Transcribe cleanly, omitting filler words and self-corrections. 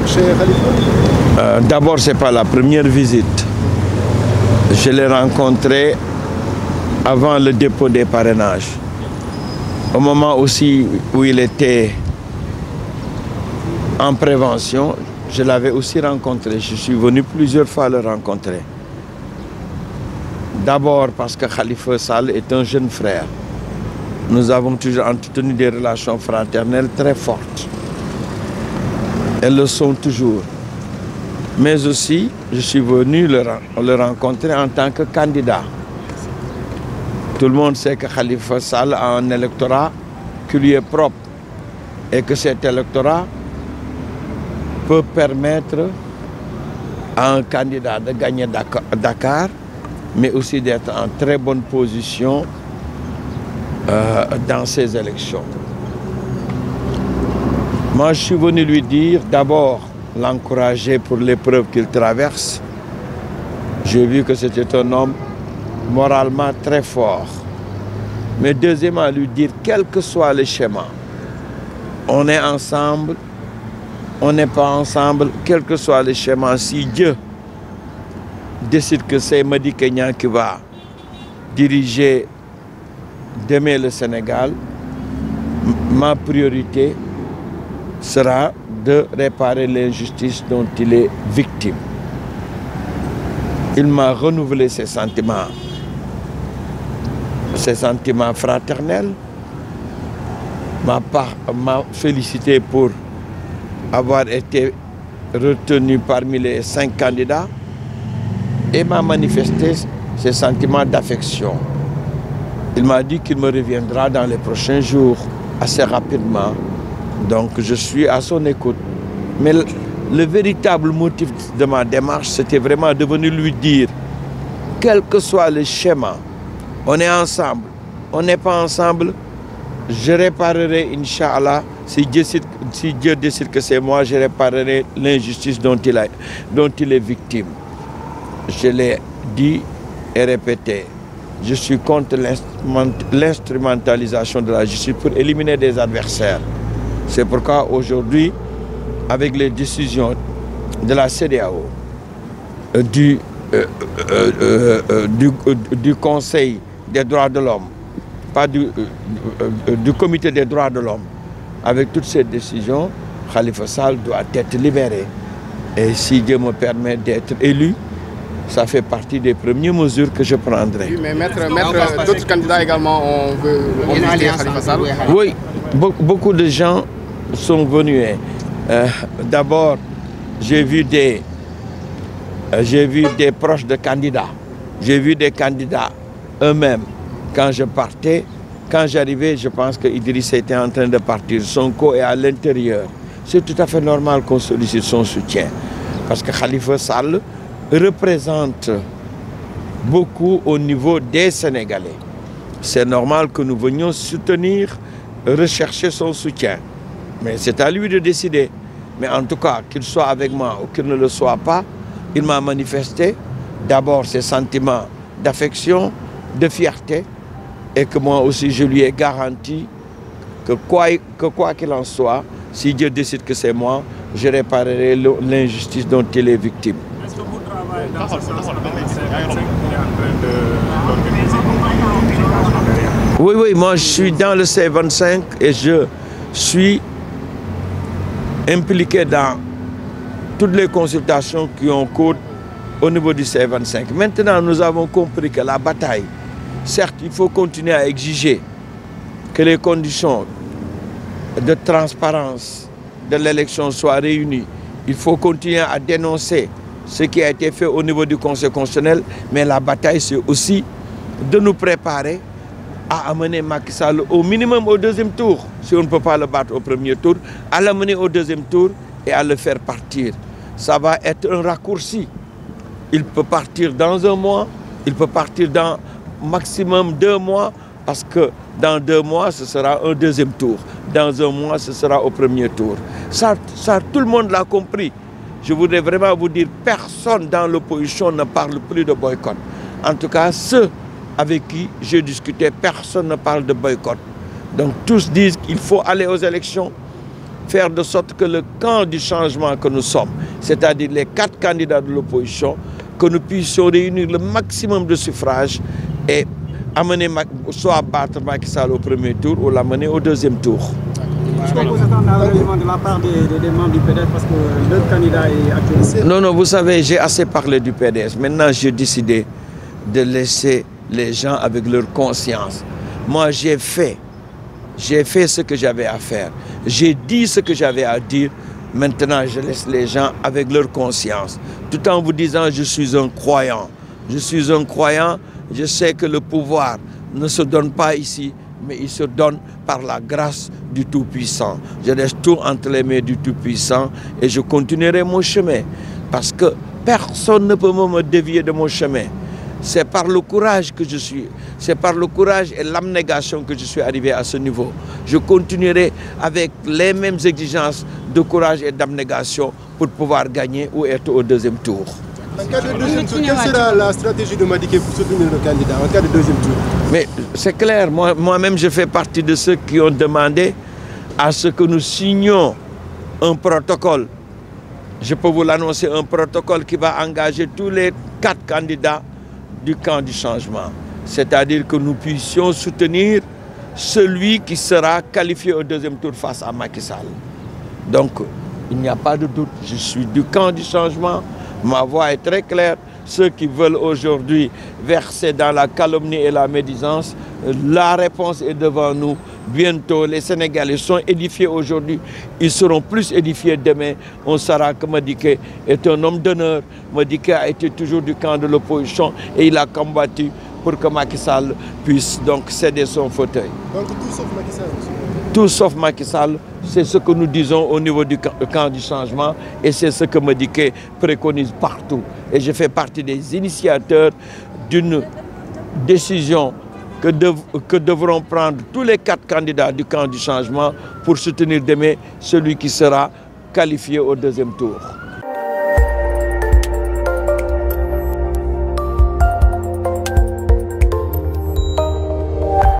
chez Khalifa? D'abord, ce n'est pas la première visite. Je l'ai rencontré avant le dépôt des parrainages. Au moment aussi où il était en prévention, je l'avais aussi rencontré. Je suis venu plusieurs fois le rencontrer. D'abord parce que Khalifa Sall est un jeune frère. Nous avons toujours entretenu des relations fraternelles très fortes. Elles le sont toujours. Mais aussi, je suis venu le rencontrer en tant que candidat. Tout le monde sait que Khalifa Sall a un électorat qui lui est propre et que cet électorat peut permettre à un candidat de gagner Dakar, mais aussi d'être en très bonne position dans ces élections. Moi, je suis venu lui dire, d'abord, l'encourager pour l'épreuve qu'il traverse. J'ai vu que c'était un homme moralement très fort. Mais deuxièmement, lui dire, quel que soit le schéma, on est ensemble, on n'est pas ensemble, quel que soit le schéma, si Dieu décide que c'est Madi Kenya qui va diriger demain le Sénégal, ma priorité sera de réparer l'injustice dont il est victime. Il m'a renouvelé ses sentiments fraternels, m'a félicité pour avoir été retenu parmi les 5 candidats et m'a manifesté ses sentiments d'affection. Il m'a dit qu'il me reviendra dans les prochains jours, assez rapidement. Donc je suis à son écoute. Mais le véritable motif de ma démarche, c'était vraiment de venir lui dire, quel que soit le schéma, on est ensemble, on n'est pas ensemble, je réparerai, Inch'Allah, si Dieu décide que c'est moi, je réparerai l'injustice dont il est victime. Je l'ai dit et répété. Je suis contre l'instrumentalisation de la justice pour éliminer des adversaires. C'est pourquoi aujourd'hui, avec les décisions de la CEDEAO, du Conseil des droits de l'homme, pas du Comité des droits de l'homme, avec toutes ces décisions, Khalifa Sall doit être libéré. Et si Dieu me permet d'être élu, ça fait partie des premières mesures que je prendrai. Oui, mais maître d'autres candidats également ont visité Khalifa Sall. Oui, beaucoup de gens sont venus. D'abord, j'ai vu des proches de candidats. J'ai vu des candidats eux-mêmes. Quand je partais, quand j'arrivais, je pense que Idriss était en train de partir. Sonko est à l'intérieur. C'est tout à fait normal qu'on sollicite son soutien. Parce que Khalifa Sall représente beaucoup au niveau des Sénégalais. C'est normal que nous venions soutenir, rechercher son soutien. Mais c'est à lui de décider. Mais en tout cas, qu'il soit avec moi ou qu'il ne le soit pas, il m'a manifesté d'abord ses sentiments d'affection, de fierté, et que moi aussi je lui ai garanti que quoi qu'il en soit, si Dieu décide que c'est moi, je réparerai l'injustice dont il est victime. Est-ce que vous travaillez dans ce sens? Oui, moi je suis dans le C25 et je suis impliqué dans toutes les consultations qui ont cours au niveau du C25. Maintenant, nous avons compris que la bataille, certes, il faut continuer à exiger que les conditions de transparence de l'élection soient réunies. Il faut continuer à dénoncer ce qui a été fait au niveau du Conseil constitutionnel, mais la bataille, c'est aussi de nous préparer à amener Macky Sall au minimum au deuxième tour. Si on ne peut pas le battre au premier tour, à l'amener au deuxième tour et à le faire partir. Ça va être un raccourci. Il peut partir dans un mois, il peut partir dans maximum 2 mois, parce que dans 2 mois, ce sera un deuxième tour. Dans un mois, ce sera au premier tour. Ça tout le monde l'a compris. Je voudrais vraiment vous dire, personne dans l'opposition ne parle plus de boycott. En tout cas, ceux avec qui j'ai discuté, personne ne parle de boycott. Donc tous disent qu'il faut aller aux élections, faire de sorte que le camp du changement que nous sommes, c'est-à-dire les 4 candidats de l'opposition, que nous puissions réunir le maximum de suffrages et amener soit battre Macky Sall au premier tour ou l'amener au deuxième tour. Est-ce qu'on vous attend un règlement de la part des membres du PDS parce que le candidat est actualisé? Non, non, vous savez, j'ai assez parlé du PDS. Maintenant, j'ai décidé de laisser les gens avec leur conscience. Moi, j'ai fait ce que j'avais à faire. J'ai dit ce que j'avais à dire. Maintenant, je laisse les gens avec leur conscience. Tout en vous disant, je suis un croyant. Je suis un croyant. Je sais que le pouvoir ne se donne pas ici, mais il se donne par la grâce du Tout-Puissant. Je laisse tout entre les mains du Tout-Puissant et je continuerai mon chemin. Parce que personne ne peut me dévier de mon chemin. C'est par le courage que je suis, c'est par le courage et l'abnégation que je suis arrivé à ce niveau. Je continuerai avec les mêmes exigences de courage et d'abnégation pour pouvoir gagner ou être au deuxième tour. En cas de deuxième tour, quelle sera la stratégie de Madické pour soutenir le candidat en cas de deuxième tour? Mais c'est clair, moi-même je fais partie de ceux qui ont demandé à ce que nous signions un protocole. Je peux vous l'annoncer, un protocole qui va engager tous les 4 candidats du camp du changement. C'est-à-dire que nous puissions soutenir celui qui sera qualifié au deuxième tour face à Macky Sall. Donc, il n'y a pas de doute, je suis du camp du changement. Ma voix est très claire. Ceux qui veulent aujourd'hui verser dans la calomnie et la médisance, la réponse est devant nous. Bientôt, les Sénégalais sont édifiés aujourd'hui. Ils seront plus édifiés demain. On saura que Madické est un homme d'honneur. Madické a été toujours du camp de l'opposition et il a combattu pour que Macky Sall puisse donc céder son fauteuil. Donc tout sauf Macky Sall. Tout sauf Macky Sall, c'est ce que nous disons au niveau du camp du changement et c'est ce que Madické préconise partout. Et je fais partie des initiateurs d'une décision que devront prendre tous les 4 candidats du camp du changement pour soutenir demain celui qui sera qualifié au deuxième tour.